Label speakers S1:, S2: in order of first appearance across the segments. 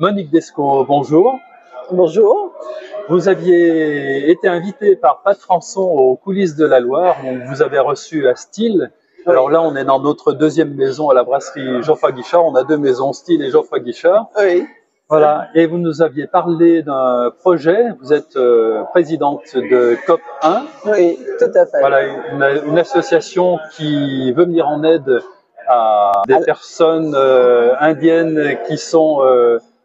S1: Monique Descaux, bonjour.
S2: Bonjour.
S1: Vous aviez été invité par Pat Françon aux coulisses de la Loire, où vous avez reçu à Style. Alors
S2: Oui.
S1: là, on est dans notre deuxième maison à la brasserie Geoffroy Guichard. On a deux maisons, Style et Geoffroy Guichard.
S2: Oui.
S1: Voilà, et vous nous aviez parlé d'un projet. Vous êtes présidente de COP1.
S2: Oui, tout à fait.
S1: Voilà, une association qui veut venir en aide à des personnes indiennes qui sont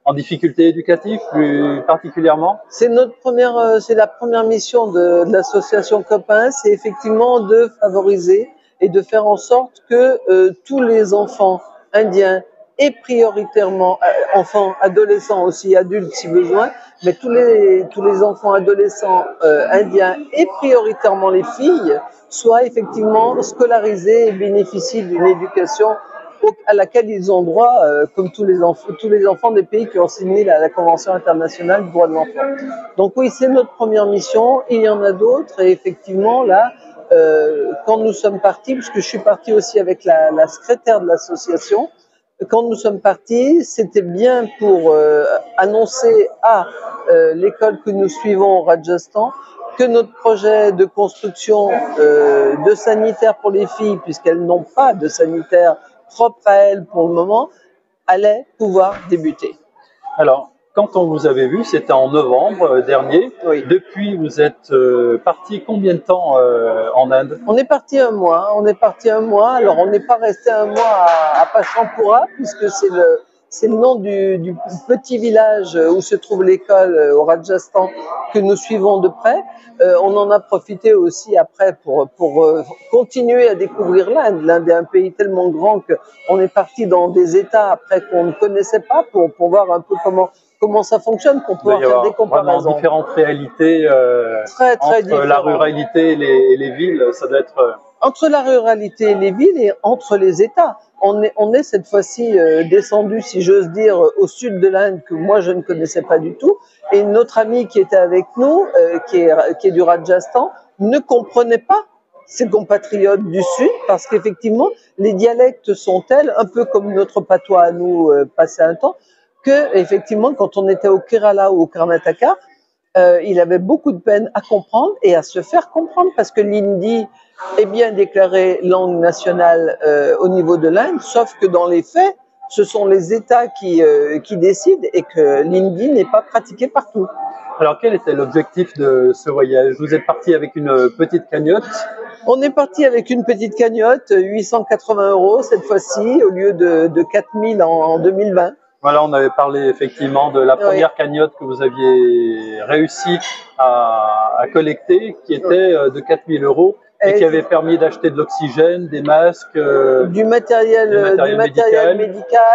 S1: en difficulté éducative, plus particulièrement.
S2: C'est la première mission de l'association Copain, c'est effectivement de favoriser et de faire en sorte que tous les enfants indiens et prioritairement enfants, adolescents aussi, adultes si besoin, mais tous les enfants adolescents indiens et prioritairement les filles soient effectivement scolarisés et bénéficient d'une éducation à laquelle ils ont droit, comme tous les enfants des pays qui ont signé la Convention internationale des droits de l'enfant. Donc oui, c'est notre première mission. Il y en a d'autres et effectivement là, quand nous sommes partis, puisque je suis partie aussi avec la secrétaire de l'association, quand nous sommes partis, c'était bien pour annoncer à l'école que nous suivons au Rajasthan que notre projet de construction de sanitaire pour les filles, puisqu'elles n'ont pas de sanitaire propre à elles pour le moment, allait pouvoir débuter.
S1: Alors, quand on vous avait vu, c'était en novembre dernier.
S2: Oui.
S1: Depuis, vous êtes parti combien de temps en Inde?
S2: On est parti un mois. Alors, on n'est pas resté un mois à Pachampura, puisque c'est le nom du petit village où se trouve l'école au Rajasthan que nous suivons de près. On en a profité aussi après pour continuer à découvrir l'Inde. L'Inde est un pays tellement grand qu'on est parti dans des États après qu'on ne connaissait pas pour voir un peu comment ça fonctionne, pour pouvoir faire des comparaisons.
S1: Vraiment différentes réalités
S2: Très
S1: entre
S2: différentes.
S1: la ruralité et les villes, ça doit être...
S2: Entre la ruralité et les villes et entre les États. On est cette fois-ci descendu, si j'ose dire, au sud de l'Inde, que moi je ne connaissais pas du tout. Et notre ami qui était avec nous, qui est du Rajasthan, ne comprenait pas ses compatriotes du sud, parce qu'effectivement, les dialectes sont tels, un peu comme notre patois à nous, passé un temps, que effectivement, quand on était au Kerala ou au Karnataka, il avait beaucoup de peine à comprendre et à se faire comprendre, parce que l'hindi est bien déclarée langue nationale au niveau de l'Inde, sauf que dans les faits, ce sont les États qui décident et que l'hindi n'est pas pratiqué partout.
S1: Alors, quel était l'objectif de ce voyage? Vous êtes parti avec une petite cagnotte?
S2: On est parti avec une petite cagnotte, 880 € cette fois-ci, au lieu de 4000 en 2020.
S1: Voilà, on avait parlé effectivement de la première cagnotte que vous aviez réussi à collecter, qui était de 4000 € et qui avait permis d'acheter de l'oxygène, des masques,
S2: du matériel médical,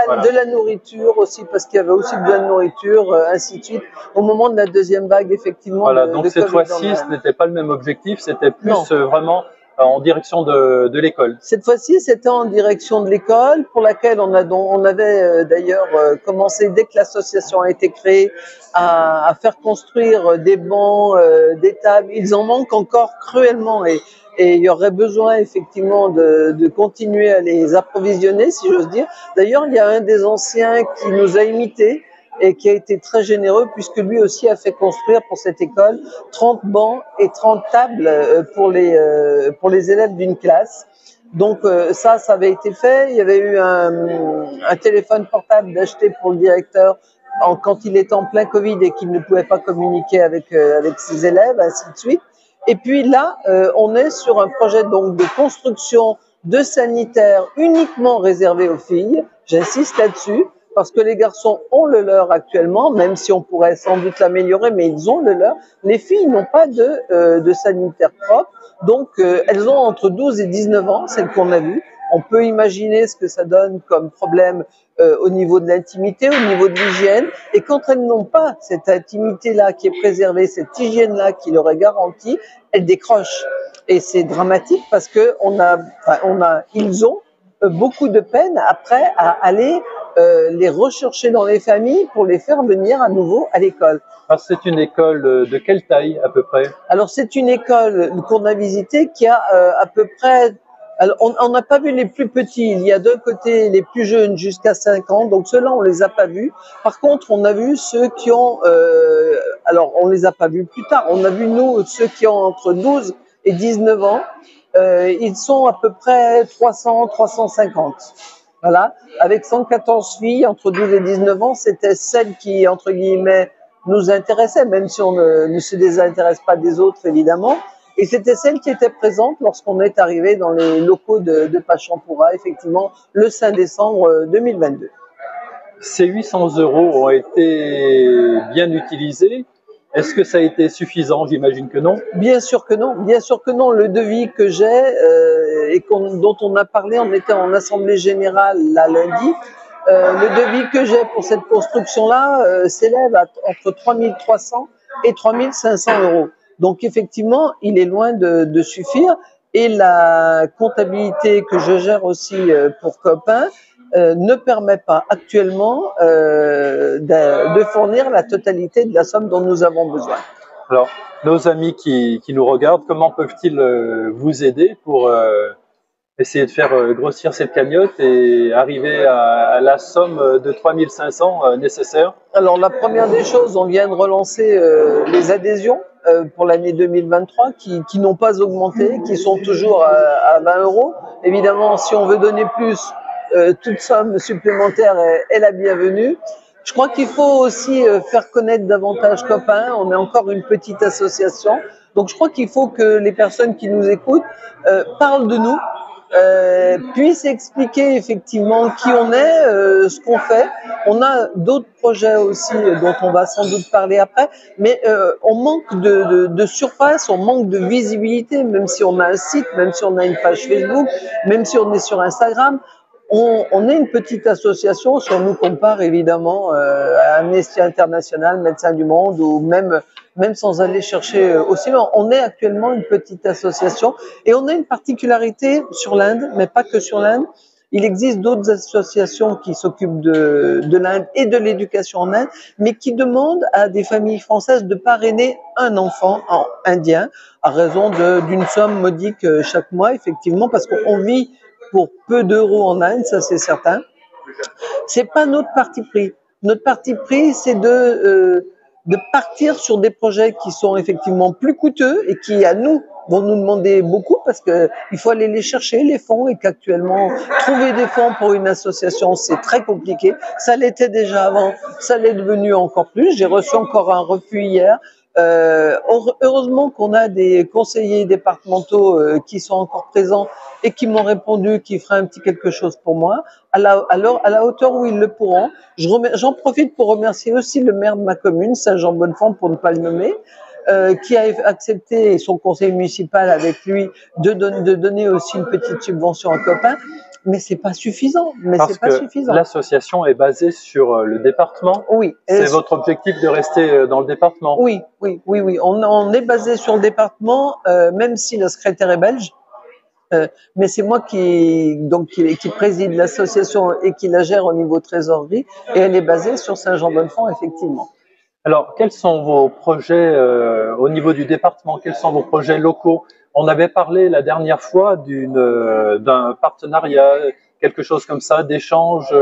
S2: voilà. De la nourriture aussi, parce qu'il y avait aussi besoin de nourriture, ainsi de suite, au moment de la deuxième vague, effectivement.
S1: Voilà, donc cette fois-ci, ce n'était pas le même objectif, c'était plus vraiment en direction de l'école.
S2: Cette fois-ci, c'était en direction de l'école, pour laquelle on avait d'ailleurs commencé, dès que l'association a été créée, à faire construire des bancs, des tables. Ils en manquent encore cruellement et il y aurait besoin effectivement de continuer à les approvisionner, si j'ose dire. D'ailleurs, il y a un des anciens qui nous a imités et qui a été très généreux, puisque lui aussi a fait construire pour cette école 30 bancs et 30 tables pour les élèves d'une classe. Donc ça avait été fait. Il y avait eu un téléphone portable d'acheter pour le directeur quand il était en plein Covid et qu'il ne pouvait pas communiquer avec ses élèves, ainsi de suite. Et puis là, on est sur un projet donc de construction de sanitaires uniquement réservé aux filles. J'insiste là-dessus, parce que les garçons ont le leur actuellement, même si on pourrait sans doute l'améliorer, mais ils ont le leur. Les filles n'ont pas de sanitaire propre, donc elles ont entre 12 et 19 ans, celles qu'on a vues. On peut imaginer ce que ça donne comme problème au niveau de l'intimité, au niveau de l'hygiène. Et quand elles n'ont pas cette intimité-là qui est préservée, cette hygiène-là qui leur est garantie, elles décrochent. Et c'est dramatique parce que ils ont beaucoup de peine après à aller les rechercher dans les familles pour les faire venir à nouveau à l'école.
S1: Alors c'est une école de quelle taille à peu près?
S2: Alors c'est une école qu'on a visitée qui a à peu près Alors, on n'a pas vu les plus petits. Il y a d'un côté les plus jeunes jusqu'à 5 ans, donc ceux-là, on les a pas vus. Par contre, on a vu ceux qui ont... alors, on les a pas vus plus tard. On a vu, nous, ceux qui ont entre 12 et 19 ans. Ils sont à peu près 300, 350. Voilà. Avec 114 filles entre 12 et 19 ans, c'était celles qui, entre guillemets, nous intéressaient, même si on ne se désintéresse pas des autres, évidemment. Et c'était celle qui était présente lorsqu'on est arrivé dans les locaux de Pachampura, effectivement, le 5 décembre 2022.
S1: Ces 800 € ont été bien utilisés. Est-ce que ça a été suffisant? J'imagine que non.
S2: Bien sûr que non. Bien sûr que non. Le devis que j'ai et dont on a parlé, on était en assemblée générale là lundi. Le devis que j'ai pour cette construction-là s'élève à entre 3 300 et 3 500 €. Donc effectivement, il est loin de suffire. Et la comptabilité que je gère aussi pour Copain ne permet pas actuellement de fournir la totalité de la somme dont nous avons besoin.
S1: Alors, nos amis qui nous regardent, comment peuvent-ils vous aider pour essayer de faire grossir cette cagnotte et arriver à la somme de 3 500 nécessaire?
S2: Alors, la première des choses, on vient de relancer les adhésions pour l'année 2023 qui n'ont pas augmenté, qui sont toujours à 20 €. Évidemment, si on veut donner plus, toute somme supplémentaire est la bienvenue. Je crois qu'il faut aussi faire connaître davantage Copain. On est encore une petite association. Donc, je crois qu'il faut que les personnes qui nous écoutent parlent de nous, puissent expliquer effectivement qui on est, ce qu'on fait. On a d'autres projets aussi dont on va sans doute parler après, mais on manque de surface, on manque de visibilité, même si on a un site, même si on a une page Facebook, même si on est sur Instagram. On est une petite association, si on nous compare évidemment à Amnesty International, Médecins du Monde, ou même sans aller chercher aussi loin. On est actuellement une petite association et on a une particularité sur l'Inde, mais pas que sur l'Inde. Il existe d'autres associations qui s'occupent de l'Inde et de l'éducation en Inde, mais qui demandent à des familles françaises de parrainer un enfant indien à raison d'une somme modique chaque mois, effectivement, parce qu'on vit pour peu d'euros en Inde, ça c'est certain. C'est pas notre parti pris. Notre parti pris, c'est de partir sur des projets qui sont effectivement plus coûteux et qui, à nous, vont nous demander beaucoup parce que il faut aller les chercher, les fonds, et qu'actuellement, trouver des fonds pour une association, c'est très compliqué. Ça l'était déjà avant, ça l'est devenu encore plus. J'ai reçu encore un refus hier. Heureusement qu'on a des conseillers départementaux qui sont encore présents et qui m'ont répondu qu'ils feraient un petit quelque chose pour moi à la hauteur où ils le pourront. J'en profite pour remercier aussi le maire de ma commune, Saint-Jean-Bonnefond, pour ne pas le nommer, qui a accepté, et son conseil municipal avec lui, de donner aussi une petite subvention à Copain. Mais c'est pas suffisant.
S1: Parce que l'association est basée sur le département.
S2: Oui.
S1: C'est votre objectif de rester dans le département.
S2: Oui. On est basé sur le département, même si le secrétaire est belge. Mais c'est moi qui préside l'association et qui la gère au niveau trésorerie, et elle est basée sur Saint-Jean-Bonnefond, effectivement.
S1: Alors, quels sont vos projets au niveau du département? Quels sont vos projets locaux? On avait parlé la dernière fois d'un partenariat, quelque chose comme ça, d'échange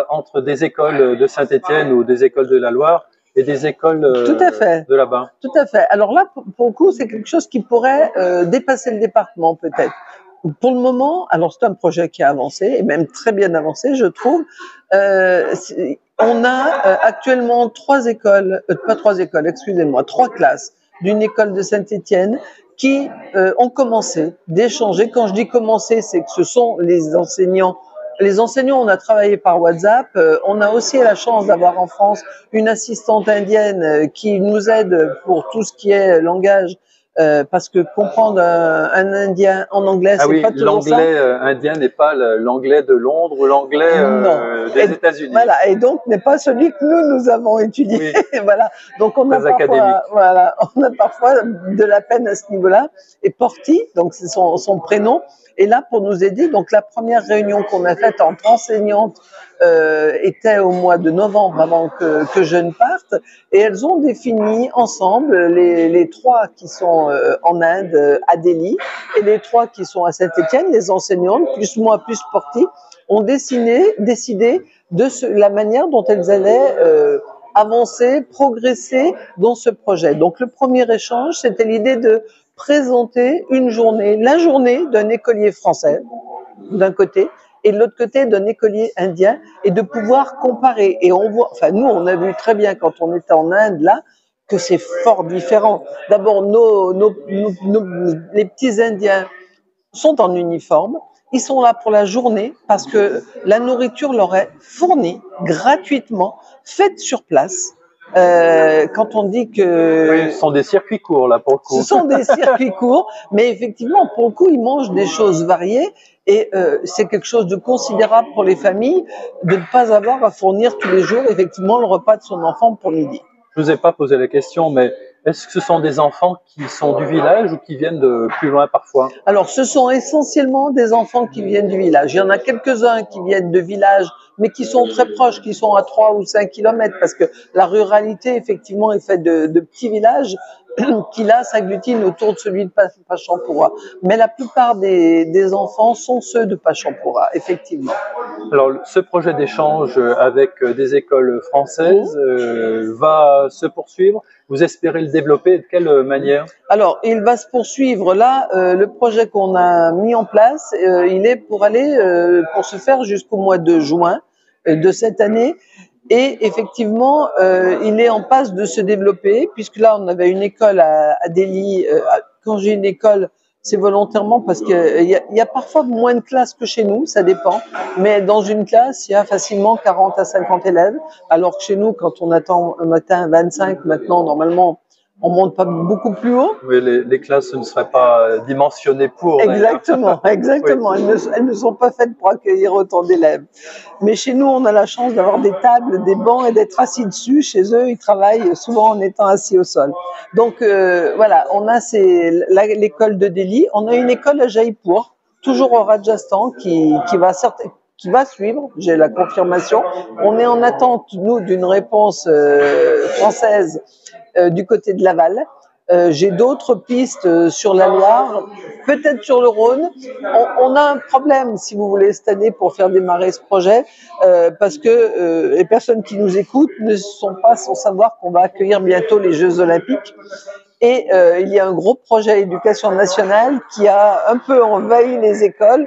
S1: entre des écoles de Saint-Étienne ou des écoles de la Loire et des écoles de là-bas.
S2: Tout à fait. Alors là, pour le coup, c'est quelque chose qui pourrait dépasser le département, peut-être. Pour le moment, alors c'est un projet qui a avancé, et même très bien avancé, je trouve. On a actuellement trois classes d'une école de Saint-Étienne qui ont commencé d'échanger. Quand je dis commencer, c'est que ce sont les enseignants. Les enseignants, on a travaillé par WhatsApp. On a aussi la chance d'avoir en France une assistante indienne qui nous aide pour tout ce qui est langage. Parce que comprendre un Indien en anglais, c'est pas toujours ça.
S1: L'anglais indien n'est pas l'anglais de Londres ou l'anglais des États-Unis.
S2: Voilà, et donc n'est pas celui que nous avons étudié. Oui. Voilà, donc on a parfois de la peine à ce niveau-là. Et Porty, donc c'est son prénom, est là pour nous aider. Donc la première réunion qu'on a faite entre enseignantes était au mois de novembre avant que je ne parte, et elles ont défini ensemble les trois qui sont en Inde, à Delhi, et les trois qui sont à Saint-Étienne, les enseignantes, plus moi, plus Sporty, ont décidé de la manière dont elles allaient avancer, progresser dans ce projet. Donc le premier échange, c'était l'idée de présenter une journée, la journée d'un écolier français, d'un côté, et de l'autre côté d'un écolier indien, et de pouvoir comparer. Et on voit, enfin nous, on a vu très bien quand on était en Inde là, que c'est fort différent. D'abord, les petits Indiens sont en uniforme, ils sont là pour la journée parce que la nourriture leur est fournie gratuitement, faite sur place. Quand on dit que...
S1: Oui, ce sont des circuits courts, là, pour le coup.
S2: Ce sont des circuits courts, mais effectivement, pour le coup, ils mangent des choses variées et c'est quelque chose de considérable pour les familles de ne pas avoir à fournir tous les jours, effectivement, le repas de son enfant pour midi.
S1: Je ne vous ai pas posé la question, mais est-ce que ce sont des enfants qui sont du village ou qui viennent de plus loin parfois?
S2: Alors, ce sont essentiellement des enfants qui viennent du village. Il y en a quelques-uns qui viennent de villages, mais qui sont très proches, qui sont à 3 ou 5 kilomètres, parce que la ruralité, effectivement, est faite de petits villages qui, là, s'agglutinent autour de celui de Pachampoura. Mais la plupart des enfants sont ceux de Pachampoura, effectivement.
S1: Alors, ce projet d'échange avec des écoles françaises va se poursuivre. Vous espérez le développer et de quelle manière?
S2: Alors, il va se poursuivre. Là, le projet qu'on a mis en place, il est pour pour se faire jusqu'au mois de juin de cette année. Et effectivement, il est en passe de se développer, puisque là, on avait une école à Delhi. Quand j'ai une école, c'est volontairement parce qu'il y a parfois moins de classes que chez nous, ça dépend. Mais dans une classe, il y a facilement 40 à 50 élèves, alors que chez nous, quand on attend un matin 25, maintenant, normalement, on monte pas beaucoup plus haut.
S1: Oui, les classes ne seraient pas dimensionnées pour.
S2: Exactement, exactement. Oui. Elles ne sont pas faites pour accueillir autant d'élèves. Mais chez nous, on a la chance d'avoir des tables, des bancs et d'être assis dessus. Chez eux, ils travaillent souvent en étant assis au sol. Donc voilà, on a l'école de Delhi. On a une école à Jaipur, toujours au Rajasthan, qui va suivre, j'ai la confirmation. On est en attente, nous, d'une réponse française du côté de Laval. J'ai d'autres pistes sur la Loire, peut-être sur le Rhône. On a un problème, si vous voulez, cette année pour faire démarrer ce projet, parce que les personnes qui nous écoutent ne sont pas sans savoir qu'on va accueillir bientôt les Jeux Olympiques. Et il y a un gros projet éducation nationale qui a un peu envahi les écoles.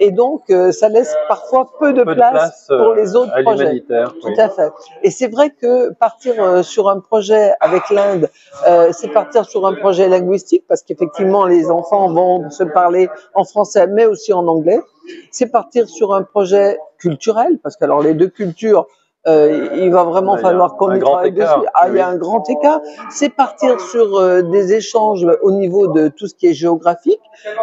S2: Et donc, ça laisse parfois peu de place pour les autres projets. Tout à fait. Et c'est vrai que partir sur un projet avec l'Inde, c'est partir sur un projet linguistique, parce qu'effectivement, les enfants vont se parler en français, mais aussi en anglais. C'est partir sur un projet culturel, parce que alors les deux cultures, il va vraiment falloir qu'on y travaille dessus. Il y a un grand écart. C'est partir sur des échanges au niveau de tout ce qui est géographique.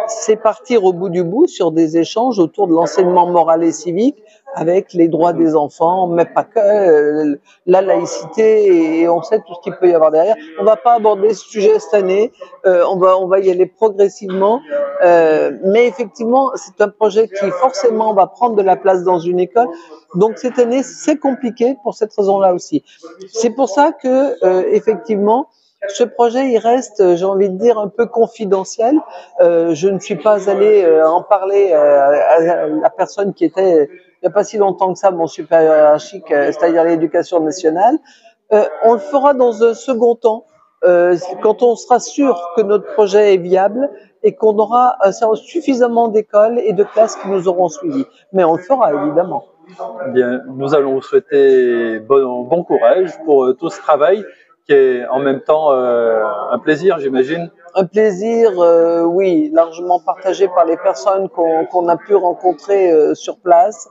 S2: C'est partir au bout du bout sur des échanges autour de l'enseignement moral et civique, avec les droits des enfants, mais pas que, la laïcité, et on sait tout ce qu'il peut y avoir derrière. On va pas aborder ce sujet cette année, on va y aller progressivement, mais effectivement, c'est un projet qui forcément va prendre de la place dans une école. Donc cette année, c'est compliqué pour cette raison-là aussi. C'est pour ça que, effectivement, ce projet, il reste, j'ai envie de dire, un peu confidentiel. Je ne suis pas allée en parler à la personne qui était, il n'y a pas si longtemps que ça, mon supérieur hiérarchique, c'est-à-dire l'éducation nationale. On le fera dans un second temps, quand on sera sûr que notre projet est viable et qu'on aura suffisamment d'écoles et de classes qui nous auront suivis. Mais on le fera, évidemment.
S1: Bien, nous allons vous souhaiter bon courage pour tout ce travail qui est en même temps un plaisir, j'imagine.
S2: Un plaisir, oui, largement partagé par les personnes qu'on a pu rencontrer sur place.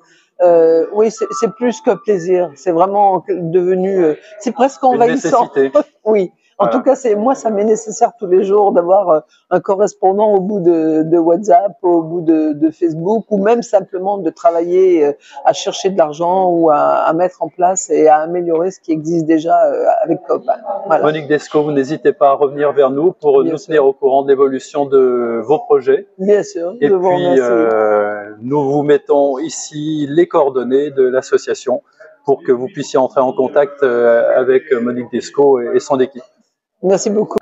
S2: Oui, c'est plus qu'un plaisir, c'est vraiment devenu, c'est presque envahissant.
S1: Une nécessité.
S2: Oui, En tout cas, moi, ça m'est nécessaire tous les jours d'avoir un correspondant au bout de WhatsApp, au bout de Facebook, ou même simplement de travailler à chercher de l'argent ou à mettre en place et à améliorer ce qui existe déjà avec COP.
S1: Voilà. Monique Descos, vous n'hésitez pas à revenir vers nous pour nous tenir au courant de l'évolution de vos projets.
S2: Bien sûr.
S1: Et puis, nous vous mettons ici les coordonnées de l'association pour que vous puissiez entrer en contact avec Monique Descos et son équipe.
S2: Merci beaucoup.